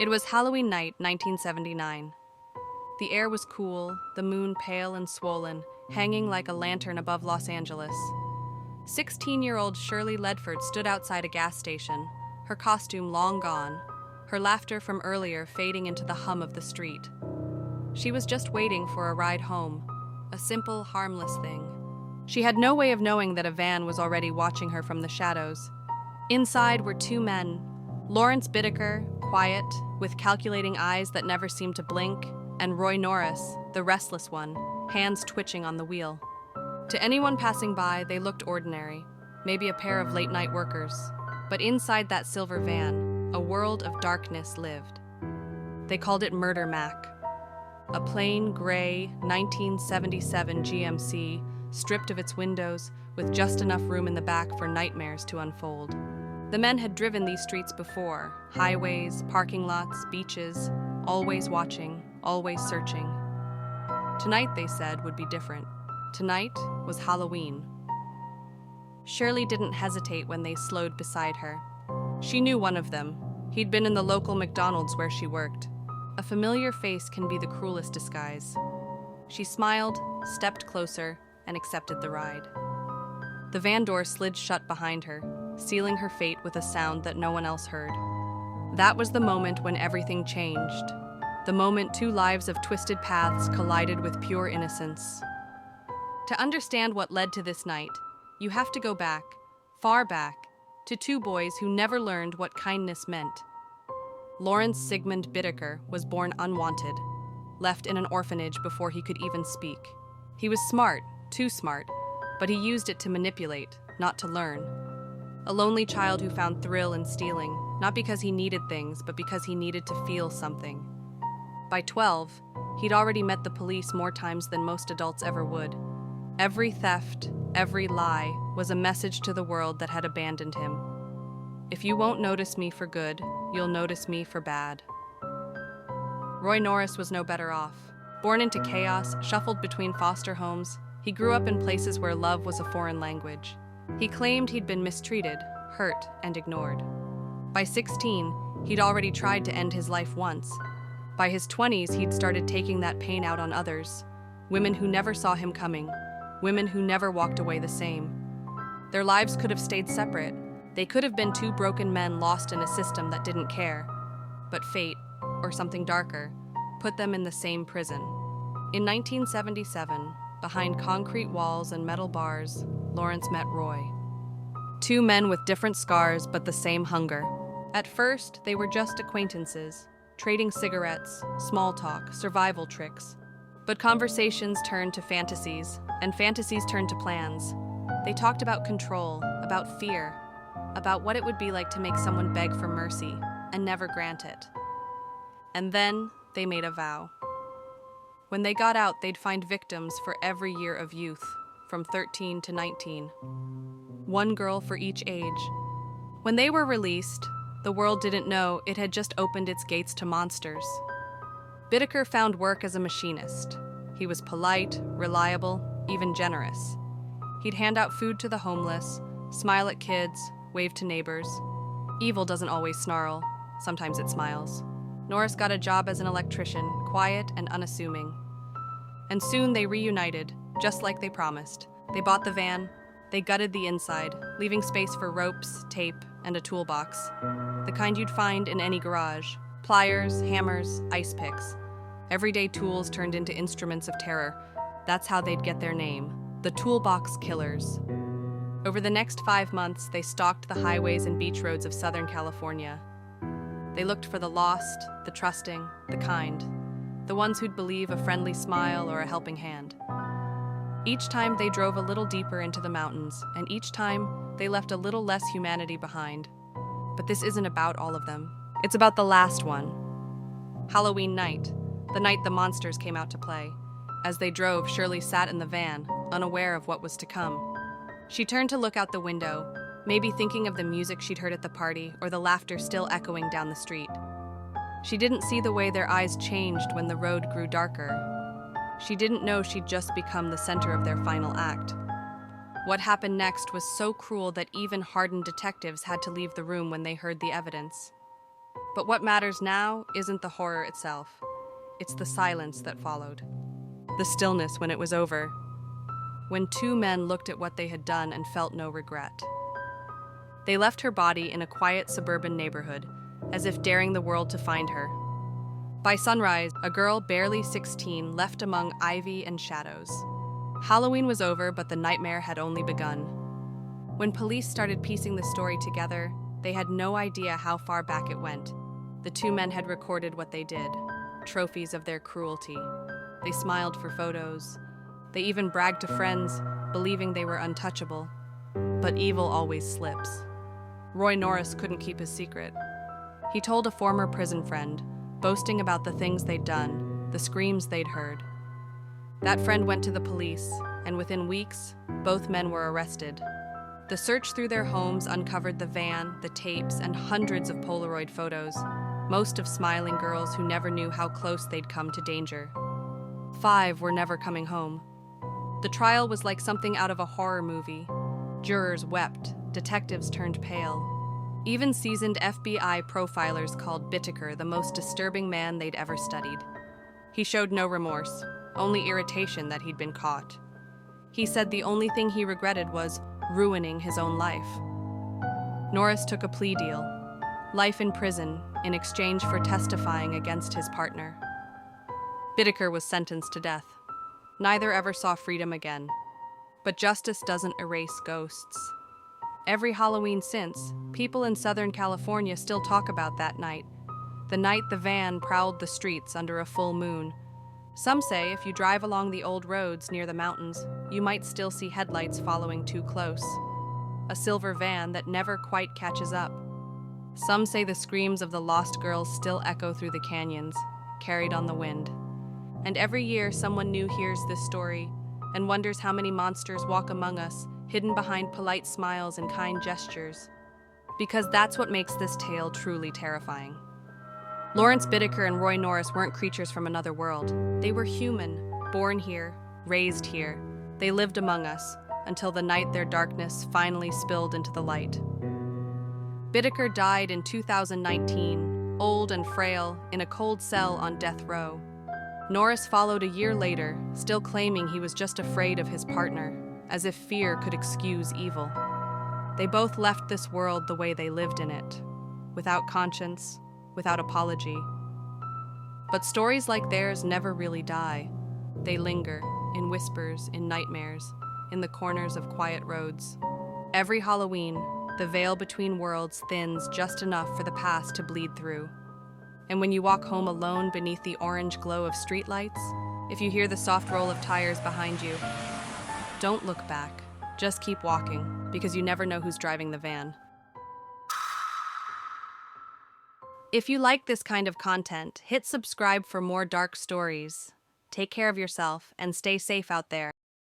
It was Halloween night, 1979. The air was cool, the moon pale and swollen, hanging like a lantern above Los Angeles. 16-year-old Shirley Ledford stood outside a gas station, her costume long gone, her laughter from earlier fading into the hum of the street. She was just waiting for a ride home, a simple, harmless thing. She had no way of knowing that a van was already watching her from the shadows. Inside were two men, Lawrence Bittaker, quiet, with calculating eyes that never seemed to blink, and Roy Norris, the restless one, hands twitching on the wheel. To anyone passing by, they looked ordinary, maybe a pair of late-night workers. But inside that silver van, a world of darkness lived. They called it Murder Mac. A plain, gray, 1977 GMC, stripped of its windows, with just enough room in the back for nightmares to unfold. The men had driven these streets before, highways, parking lots, beaches, always watching, always searching. Tonight, they said, would be different. Tonight was Halloween. Shirley didn't hesitate when they slowed beside her. She knew one of them. He'd been in the local McDonald's where she worked. A familiar face can be the cruelest disguise. She smiled, stepped closer, and accepted the ride. The van door slid shut behind her, sealing her fate with a sound that no one else heard. That was the moment when everything changed. The moment two lives of twisted paths collided with pure innocence. To understand what led to this night, you have to go back, far back, to two boys who never learned what kindness meant. Lawrence Sigmund Bittaker was born unwanted, left in an orphanage before he could even speak. He was smart, too smart, but he used it to manipulate, not to learn. A lonely child who found thrill in stealing, not because he needed things, but because he needed to feel something. By 12, he'd already met the police more times than most adults ever would. Every theft, every lie, was a message to the world that had abandoned him. If you won't notice me for good, you'll notice me for bad. Roy Norris was no better off. Born into chaos, shuffled between foster homes, he grew up in places where love was a foreign language. He claimed he'd been mistreated, hurt, and ignored. By 16, he'd already tried to end his life once. By his 20s, he'd started taking that pain out on others. Women who never saw him coming. Women who never walked away the same. Their lives could have stayed separate. They could have been two broken men lost in a system that didn't care. But fate, or something darker, put them in the same prison. In 1977, behind concrete walls and metal bars, Lawrence met Roy. Two men with different scars but the same hunger. At first, they were just acquaintances, trading cigarettes, small talk, survival tricks. But conversations turned to fantasies, and fantasies turned to plans. They talked about control, about fear, about what it would be like to make someone beg for mercy and never grant it. And then they made a vow. When they got out, they'd find victims for every year of youth, from 13 to 19. One girl for each age. When they were released, the world didn't know it had just opened its gates to monsters. Bittaker found work as a machinist. He was polite, reliable, even generous. He'd hand out food to the homeless, smile at kids, wave to neighbors. Evil doesn't always snarl. Sometimes it smiles. Norris got a job as an electrician, quiet and unassuming. And soon they reunited, just like they promised. They bought the van. They gutted the inside, leaving space for ropes, tape, and a toolbox. The kind you'd find in any garage. Pliers, hammers, ice picks. Everyday tools turned into instruments of terror. That's how they'd get their name, the Toolbox Killers. Over the next 5 months, they stalked the highways and beach roads of Southern California. They looked for the lost, the trusting, the kind, the ones who'd believe a friendly smile or a helping hand. Each time they drove a little deeper into the mountains, and each time they left a little less humanity behind. But this isn't about all of them. It's about the last one. Halloween night, the night the monsters came out to play. As they drove, Shirley sat in the van, unaware of what was to come. She turned to look out the window, maybe thinking of the music she'd heard at the party or the laughter still echoing down the street. She didn't see the way their eyes changed when the road grew darker. She didn't know she'd just become the center of their final act. What happened next was so cruel that even hardened detectives had to leave the room when they heard the evidence. But what matters now isn't the horror itself. It's the silence that followed. The stillness when it was over. When two men looked at what they had done and felt no regret. They left her body in a quiet suburban neighborhood, as if daring the world to find her. By sunrise, a girl barely 16 left among ivy and shadows. Halloween was over, but the nightmare had only begun. When police started piecing the story together, they had no idea how far back it went. The two men had recorded what they did, trophies of their cruelty. They smiled for photos. They even bragged to friends, believing they were untouchable. But evil always slips. Roy Norris couldn't keep his secret. He told a former prison friend, boasting about the things they'd done, the screams they'd heard. That friend went to the police, and within weeks, both men were arrested. The search through their homes uncovered the van, the tapes, and hundreds of Polaroid photos, most of smiling girls who never knew how close they'd come to danger. 5 were never coming home. The trial was like something out of a horror movie. Jurors wept, detectives turned pale. Even seasoned FBI profilers called Bittaker the most disturbing man they'd ever studied. He showed no remorse, only irritation that he'd been caught. He said the only thing he regretted was ruining his own life. Norris took a plea deal, life in prison in exchange for testifying against his partner. Bittaker was sentenced to death. Neither ever saw freedom again. But justice doesn't erase ghosts. Every Halloween since, people in Southern California still talk about that night. The night the van prowled the streets under a full moon. Some say if you drive along the old roads near the mountains, you might still see headlights following too close. A silver van that never quite catches up. Some say the screams of the lost girls still echo through the canyons, carried on the wind. And every year someone new hears this story and wonders how many monsters walk among us, hidden behind polite smiles and kind gestures. Because that's what makes this tale truly terrifying. Lawrence Bittaker and Roy Norris weren't creatures from another world. They were human, born here, raised here. They lived among us, until the night their darkness finally spilled into the light. Bittaker died in 2019, old and frail, in a cold cell on death row. Norris followed a year later, still claiming he was just afraid of his partner, as if fear could excuse evil. They both left this world the way they lived in it, without conscience, without apology. But stories like theirs never really die. They linger, in whispers, in nightmares, in the corners of quiet roads. Every Halloween, the veil between worlds thins just enough for the past to bleed through. And when you walk home alone beneath the orange glow of streetlights, if you hear the soft roll of tires behind you, don't look back. Just keep walking, because you never know who's driving the van. If you like this kind of content, hit subscribe for more dark stories. Take care of yourself and stay safe out there.